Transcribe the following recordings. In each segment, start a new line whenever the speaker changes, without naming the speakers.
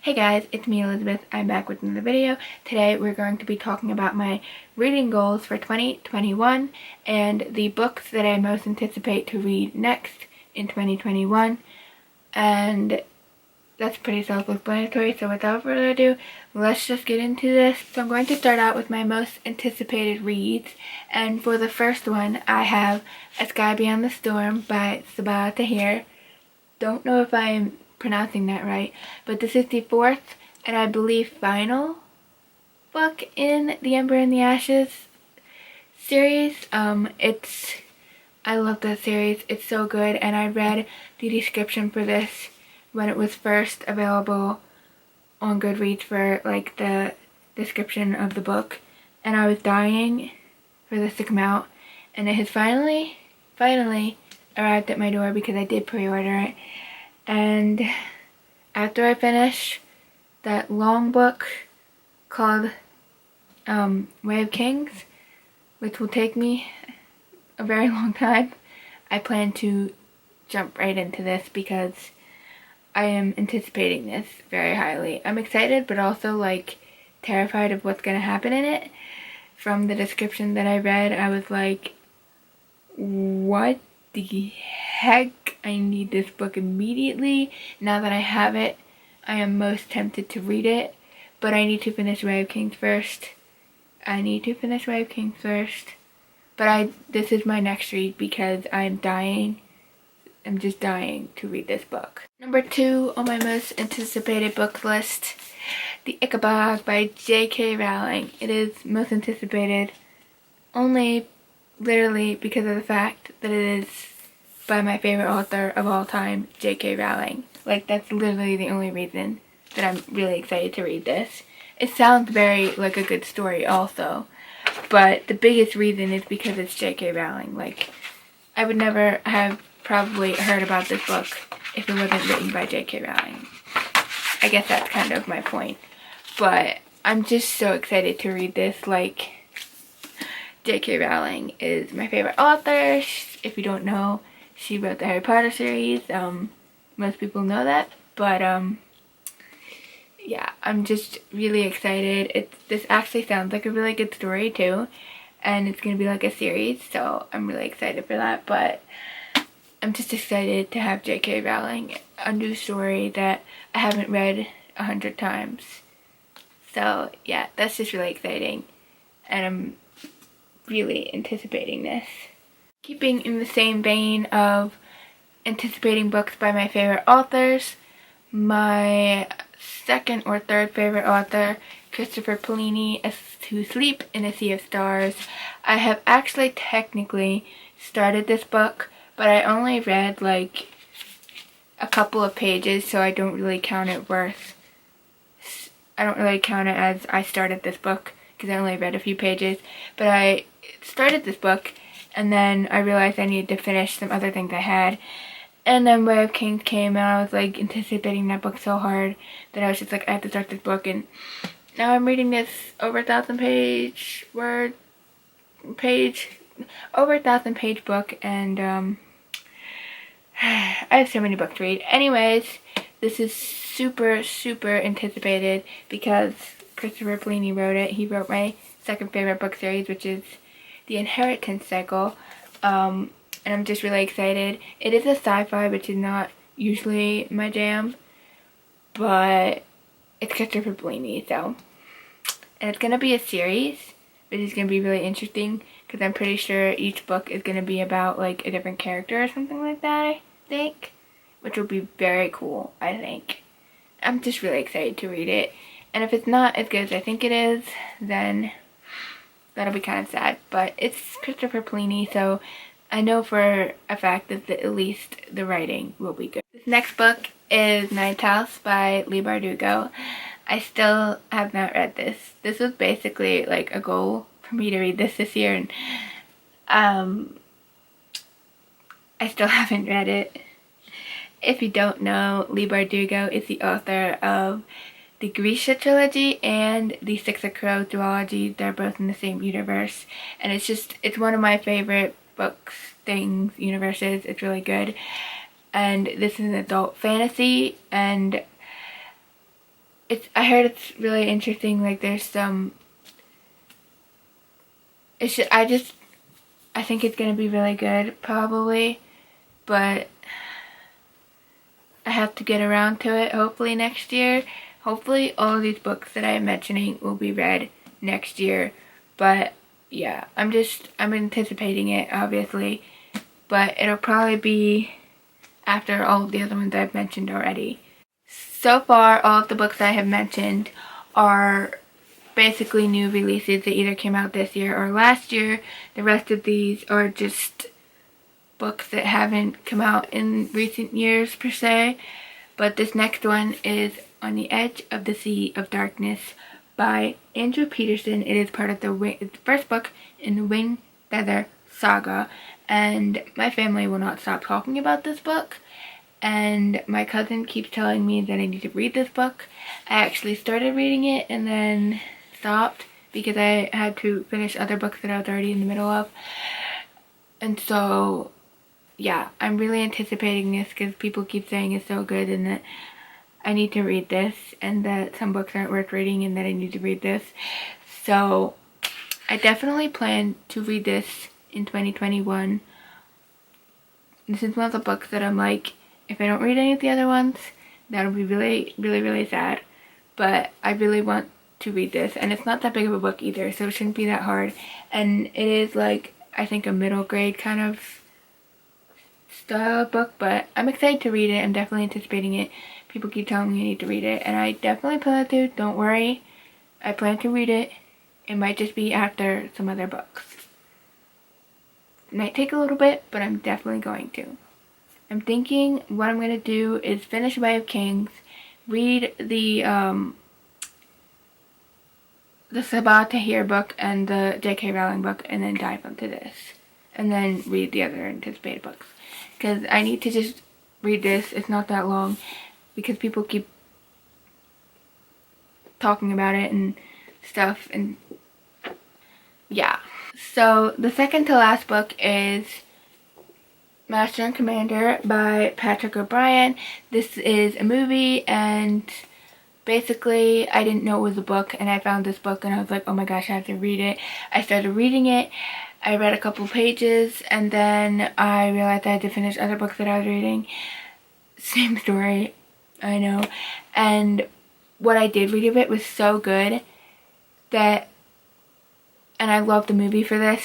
Hey guys, it's me Elizabeth. I'm back with another video. Today we're going to be talking about my reading goals for 2021 and the books that I most anticipate to read next in 2021. And that's pretty self-explanatory, so without further ado, let's just get into this. So I'm going to start out with my most anticipated reads, and for the first one I have A Sky Beyond the Storm by Ichabod. Don't know if I'm pronouncing that right, but this is the fourth and I believe final book in the Ember and the Ashes series. I love that series. It's so good, and I read the description for this when it was first available on Goodreads for like the description of the book, and I was dying for this to come out, and it has finally arrived at my door because I did pre-order it. And after I finish that long book called Way of Kings, which will take me a very long time, I plan to jump right into this because I am anticipating this very highly. I'm excited, but also like terrified of what's going to happen in it. From the description that I read, I was like, what the heck? I need this book immediately. Now that I have it, I am most tempted to read it, but I need to finish Way of Kings first. But this is my next read because I'm just dying to read this book. Number 2 on my most anticipated book list, The Ichabod by J.K. Rowling. It is most anticipated only literally because of the fact that it is by my favorite author of all time, J.K. Rowling. Like, that's literally the only reason that I'm really excited to read this. It sounds very like a good story also, but the biggest reason is because it's J.K. Rowling. Like, I would never have probably heard about this book if it wasn't written by J.K. Rowling. I guess that's kind of my point. But I'm just so excited to read this. Like, J.K. Rowling is my favorite author. If you don't know, she wrote the Harry Potter series. Most people know that, but yeah, I'm just really excited. This actually sounds like a really good story too, and it's gonna be like a series, so I'm really excited for that. But I'm just excited to have J.K. Rowling, a new story that I haven't read 100 times. So yeah, that's just really exciting, and I'm really anticipating this. Keeping in the same vein of anticipating books by my favorite authors, my second or third favorite author, Christopher Paolini, To Sleep in a Sea of Stars. I have actually technically started this book, but I only read like a couple of pages, so I don't really count it as I started this book because I only read a few pages. But I started this book, and then I realized I needed to finish some other things I had. And then Way of Kings came, and I was like anticipating that book so hard that I was just like, I have to start this book. And now I'm reading this over 1,000-page book, and I have so many books to read. Anyways, this is super anticipated because Christopher Paolini wrote it. He wrote my second favorite book series, which is The Inheritance Cycle, and I'm just really excited. It is a sci-fi, which is not usually my jam, but it's Christopher Paolini, so. And it's gonna be a series, which is gonna be really interesting because I'm pretty sure each book is gonna be about like a different character or something like that, I think, which will be very cool, I think. I'm just really excited to read it, and if it's not as good as I think it is, then that'll be kind of sad. But it's Christopher Paolini, so I know for a fact that at least the writing will be good. This next book is Ninth House by Leigh Bardugo. I still have not read this. This was basically like a goal for me to read this year, and I still haven't read it. If you don't know, Leigh Bardugo is the author of the Grisha trilogy and the Six of Crows duology. They're both in the same universe, and it's one of my favorite universes. It's really good, and this is an adult fantasy, and I heard it's really interesting. Like there's some. I think it's gonna be really good, probably, but I have to get around to it. Hopefully next year. Hopefully all of these books that I'm mentioning will be read next year. But yeah, I'm anticipating it, obviously, but it'll probably be after all of the other ones I've mentioned already. So far, all of the books I have mentioned are basically new releases that either came out this year or last year. The rest of these are just books that haven't come out in recent years per se. But this next one is On the Edge of the Sea of Darkness by Andrew Peterson. It is part of the first book in the Wing Feather saga, and my family will not stop talking about this book. And my cousin keeps telling me that I need to read this book. I actually started reading it and then stopped because I had to finish other books that I was already in the middle of. And so, yeah, I'm really anticipating this because people keep saying it's so good and that I need to read this and that some books aren't worth reading and that I need to read this. So, I definitely plan to read this in 2021. This is one of the books that I'm like, if I don't read any of the other ones, that'll be really, really, really sad. But I really want to read this, and it's not that big of a book either, so it shouldn't be that hard. And it is like, I think, a middle grade kind of style of book, but I'm excited to read it. I'm definitely anticipating it. People keep telling me I need to read it, and I definitely plan to. Don't worry, I plan to read it. It might just be after some other books. It might take a little bit, but I'm definitely going to. I'm thinking what I'm going to do is finish Way of Kings, read the Sabah Tahir book and the J.K. Rowling book, and then dive into this. And then read the other anticipated books. Because I need to just read this. It's not that long. Because people keep talking about it and stuff. And yeah. So the second to last book is Master and Commander by Patrick O'Brian. This is a movie, and basically I didn't know it was a book, and I found this book and I was like, oh my gosh, I have to read it. I started reading it. I read a couple pages and then I realized I had to finish other books that I was reading. Same story, I know. And what I did read of it was so good that, and I love the movie for this,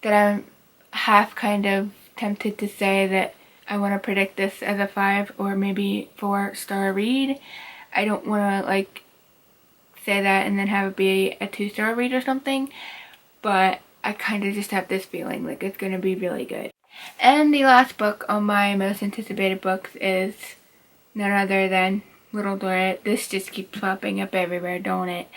that I'm half kind of tempted to say that I want to predict this as a 5 or maybe 4-star read. I don't want to like say that and then have it be a 2-star read or something, but I kind of just have this feeling like it's going to be really good. And the last book on my most anticipated books is none other than Little Dorra. This just keeps popping up everywhere, don't it?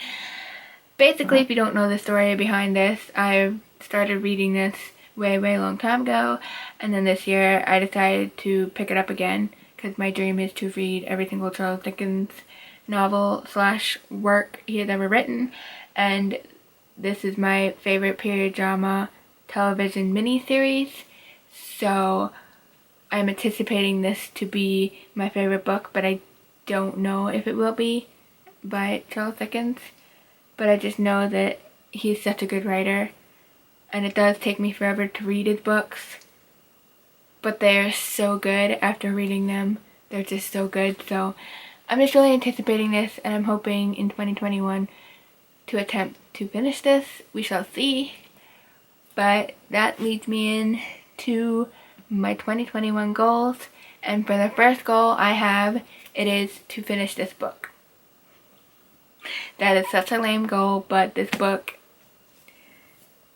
Basically, if you don't know the story behind this, I started reading this way long time ago, and then this year I decided to pick it up again because my dream is to read every single Charles Dickens novel / work he has ever written, and this is my favorite period drama television miniseries, so I'm anticipating this to be my favorite book, but I don't know if it will be by Charles Dickens, but I just know that he's such a good writer. And it does take me forever to read his books, but they are so good after reading them. They're just so good. So I'm just really anticipating this, and I'm hoping in 2021 to attempt to finish this. We shall see. But that leads me in to my 2021 goals. And for the first goal I have, it is to finish this book. That is such a lame goal, but this book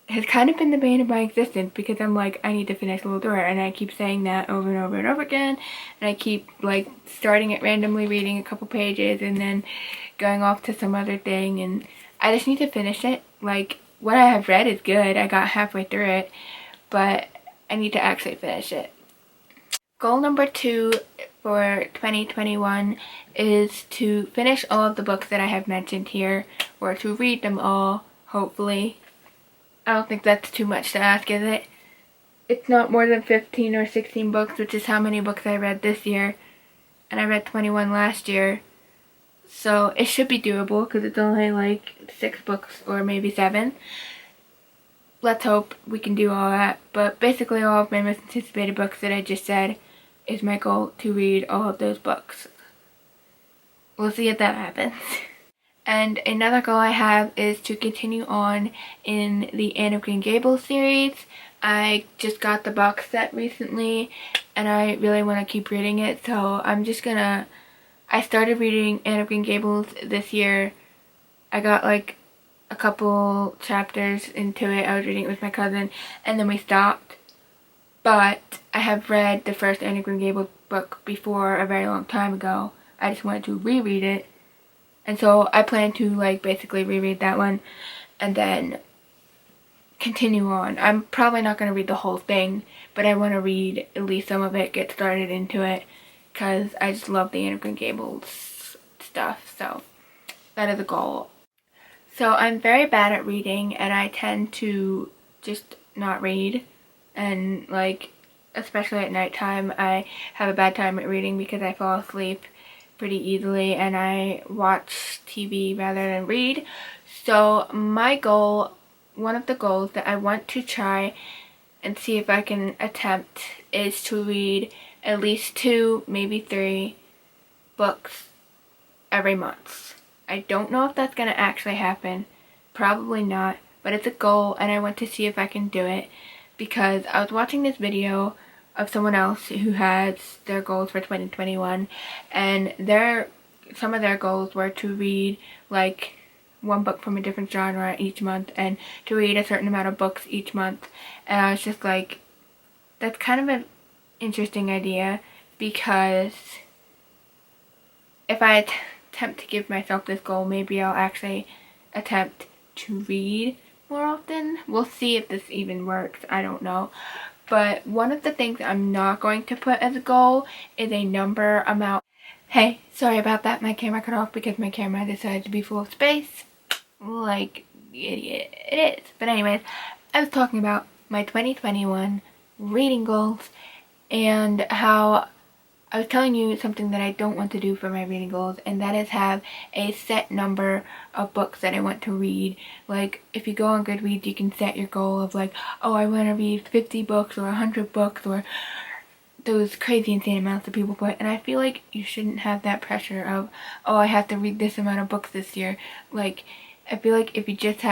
has kind of been the bane of my existence because I'm like, I need to finish Little Dorra, and I keep saying that over and over and over again, and I keep like starting it randomly, reading a couple pages and then going off to some other thing, and I just need to finish it. Like, what I have read is good, I got halfway through it, but I need to actually finish it. Goal number 2 for 2021 is to finish all of the books that I have mentioned here, or to read them all, hopefully. I don't think that's too much to ask, is it? It's not more than 15 or 16 books, which is how many books I read this year. And I read 21 last year. So it should be doable because it's only like 6 books or maybe 7. Let's hope we can do all that. But basically all of my most anticipated books that I just said is my goal to read all of those books. We'll see if that happens. And another goal I have is to continue on in the Anne of Green Gables series. I just got the box set recently and I really want to keep reading it, so I started reading Anne of Green Gables this year. I got like a couple chapters into it. I was reading it with my cousin and then we stopped. But I have read the first Anne of Green Gables book before a very long time ago. I just wanted to reread it. And so I plan to like basically reread that one and then continue on. I'm probably not going to read the whole thing, but I want to read at least some of it, get started into it, because I just love the Anne of Green Gables stuff. So that is a goal. So I'm very bad at reading and I tend to just not read, and like especially at nighttime I have a bad time at reading because I fall asleep pretty easily and I watch TV rather than read. So my goal, one of the goals that I want to try and see if I can attempt, is to read at least 2, maybe 3 books every month. I don't know if that's going to actually happen. Probably not, but it's a goal and I want to see if I can do it because I was watching this video of someone else who has their goals for 2021 and some of their goals were to read like 1 book from a different genre each month and to read a certain amount of books each month, and I was just like, that's kind of an interesting idea because if I attempt to give myself this goal, maybe I'll actually attempt to read more often. We'll see if this even works, I don't know. But one of the things I'm not going to put as a goal is a number amount. Hey, sorry about that. My camera cut off because my camera decided to be full of space. Like the idiot it is. But anyways, I was talking about my 2021 reading goals and how I was telling you something that I don't want to do for my reading goals, and that is have a set number of books that I want to read. Like, if you go on Goodreads, you can set your goal of like, oh, I want to read 50 books or 100 books or those crazy insane amounts that people put, and I feel like you shouldn't have that pressure of, oh, I have to read this amount of books this year. Like, I feel like if you just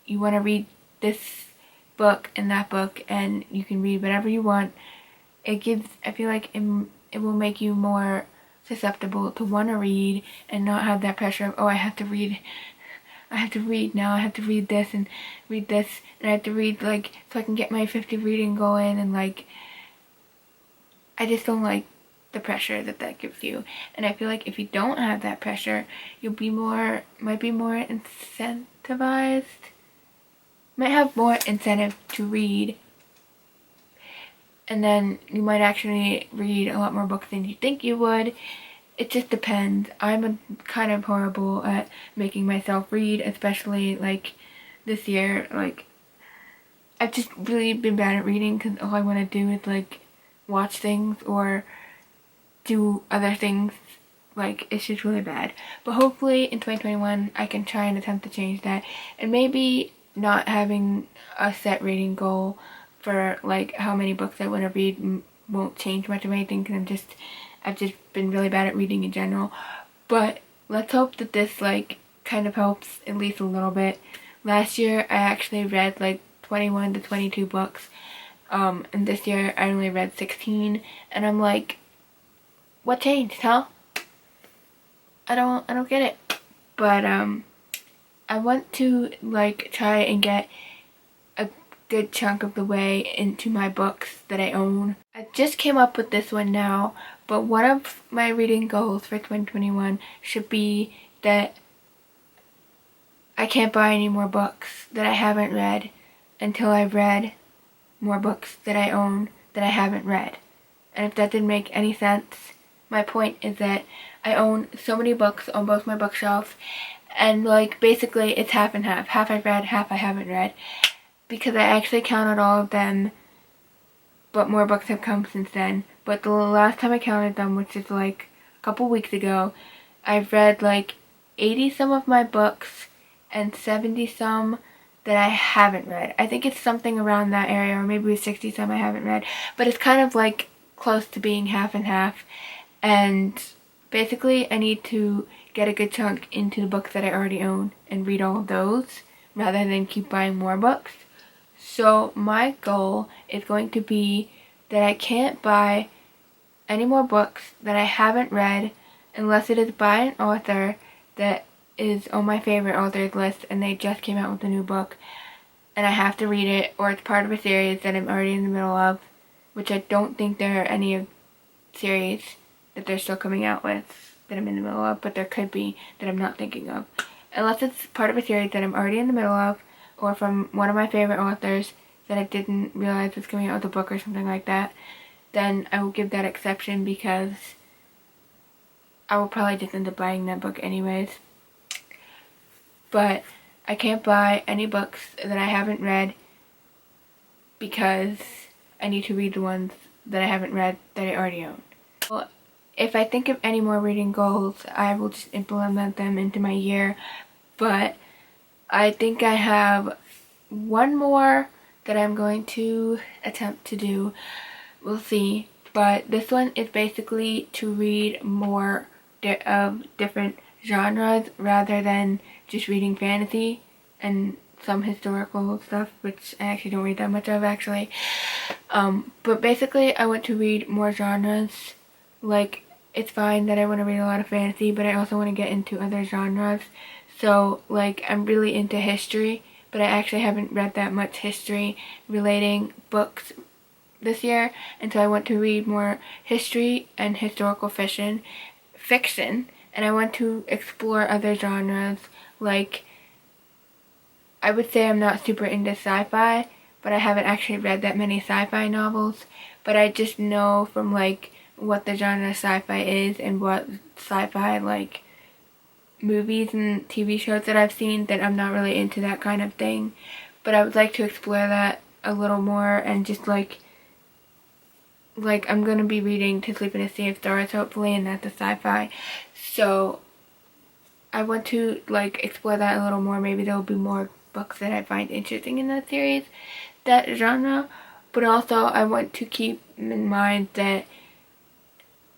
you want to read this book and that book and you can read whatever you want, I feel like it will make you more susceptible to want to read and not have that pressure of, oh, I have to read now, I have to read this and read this, and I have to read like so I can get my 50 reading goal in, and like I just don't like the pressure that gives you. And I feel like if you don't have that pressure, might be more incentivized, might have more incentive to read, and then you might actually read a lot more books than you think you would. It just depends. I'm kind of horrible at making myself read, especially like this year. Like, I've just really been bad at reading because all I want to do is like watch things or do other things. Like, it's just really bad. But hopefully in 2021 I can try and attempt to change that, and maybe not having a set reading goal for like how many books I want to read won't change much of anything because I've just been really bad at reading in general. But let's hope that this like kind of helps at least a little bit. Last year I actually read like 21 to 22 books, and this year I only read 16, and I'm like, what changed, huh? I don't get it. But I want to like try and get a good chunk of the way into my books that I own. I just came up with this one now, but one of my reading goals for 2021 should be that I can't buy any more books that I haven't read until I've read more books that I own that I haven't read. And if that didn't make any sense, my point is that I own so many books on both my bookshelves, and like basically it's half and half. Half I've read, half I haven't read. Because I actually counted all of them, but more books have come since then. But the last time I counted them, which is like a couple weeks ago, I've read like 80 some of my books and 70 some that I haven't read. I think it's something around that area, or maybe 60 some I haven't read, but it's kind of like close to being half and half. And basically I need to get a good chunk into the books that I already own and read all of those rather than keep buying more books. So my goal is going to be that I can't buy any more books that I haven't read unless it is by an author that is on my favorite authors list and they just came out with a new book and I have to read it, or it's part of a series that I'm already in the middle of, which I don't think there are any of series that they're still coming out with that I'm in the middle of, but there could be that I'm not thinking of. Unless it's part of a series that I'm already in the middle of, or from one of my favorite authors that I didn't realize was coming out with a book or something like that, then I will give that exception because I will probably just end up buying that book anyways. But I can't buy any books that I haven't read because I need to read the ones that I haven't read that I already own. Well, if I think of any more reading goals, I will just implement them into my year. But I think I have one more that I'm going to attempt to do. We'll see. But this one is basically to read more of different genres rather than just reading fantasy and some historical stuff, which I actually don't read that much of actually. But basically I want to read more genres. Like, it's fine that I want to read a lot of fantasy, but I also want to get into other genres. So like, I'm really into history, but I actually haven't read that much history relating books this year, and so I want to read more history and historical fiction, and I want to explore other genres. Like, I would say I'm not super into sci-fi, but I haven't actually read that many sci-fi novels, but I just know from like what the genre sci-fi is and what sci-fi like movies and TV shows that I've seen that I'm not really into that kind of thing. But I would like to explore that a little more and just like I'm gonna be reading To Sleep in a Sea of Stars hopefully, and that's a sci-fi. So I want to like explore that a little more. Maybe there will be more books that I find interesting in that series, that genre. But also I want to keep in mind that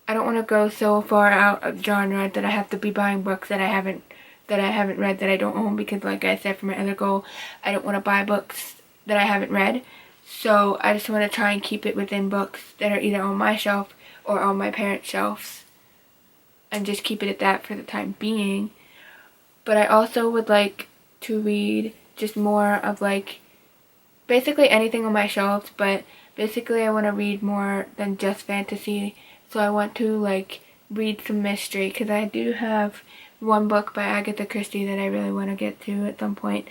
I don't want to go so far out of genre that I have to be buying books that I haven't read that I don't own, because like I said for my other goal, I don't want to buy books that I haven't read. So I just want to try and keep it within books that are either on my shelf or on my parents' shelves and just keep it at that for the time being. But I also would like to read just more of like basically anything on my shelves, but basically I want to read more than just fantasy. So I want to like read some mystery, because I do have one book by Agatha Christie that I really want to get to at some point,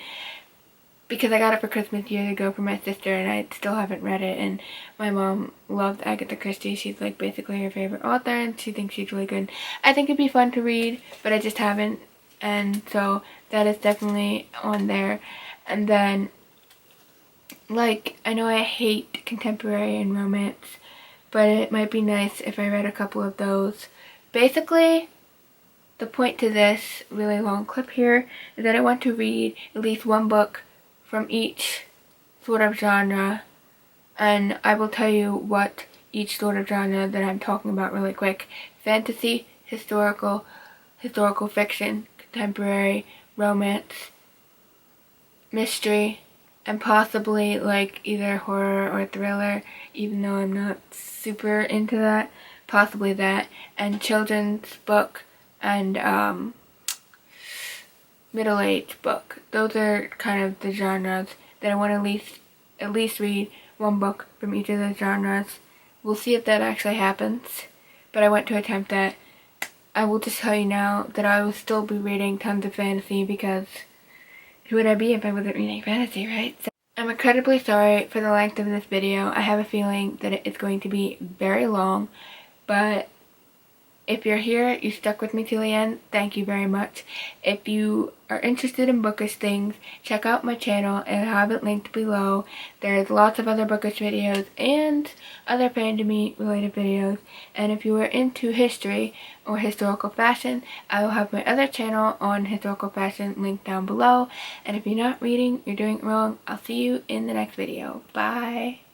because I got it for Christmas years ago for my sister and I still haven't read it, and my mom loves Agatha Christie. She's like basically her favorite author and she thinks she's really good. I think it'd be fun to read, but I just haven't, and so that is definitely on there. And then like, I know I hate contemporary and romance, but it might be nice if I read a couple of those. Basically, the point to this really long clip here is that I want to read at least one book from each sort of genre, and I will tell you what each sort of genre that I'm talking about really quick. Fantasy, historical fiction, contemporary, romance, mystery, and possibly like either horror or thriller, even though I'm not super into that. Possibly that, and children's book and middle-aged book. Those are kind of the genres that I want to at least read one book from each of those genres. We'll see if that actually happens, but I want to attempt that. I will just tell you now that I will still be reading tons of fantasy, because who would I be if I wasn't reading fantasy, right? So I'm incredibly sorry for the length of this video. I have a feeling that it's going to be very long, but If you're here, you stuck with me till the end, thank you very much. If you are interested in bookish things, check out my channel, and I have it linked below. There's lots of other bookish videos and other fandom related videos. And if you are into history or historical fashion, I will have my other channel on historical fashion linked down below. And if you're not reading, you're doing it wrong. I'll see you in the next video. Bye!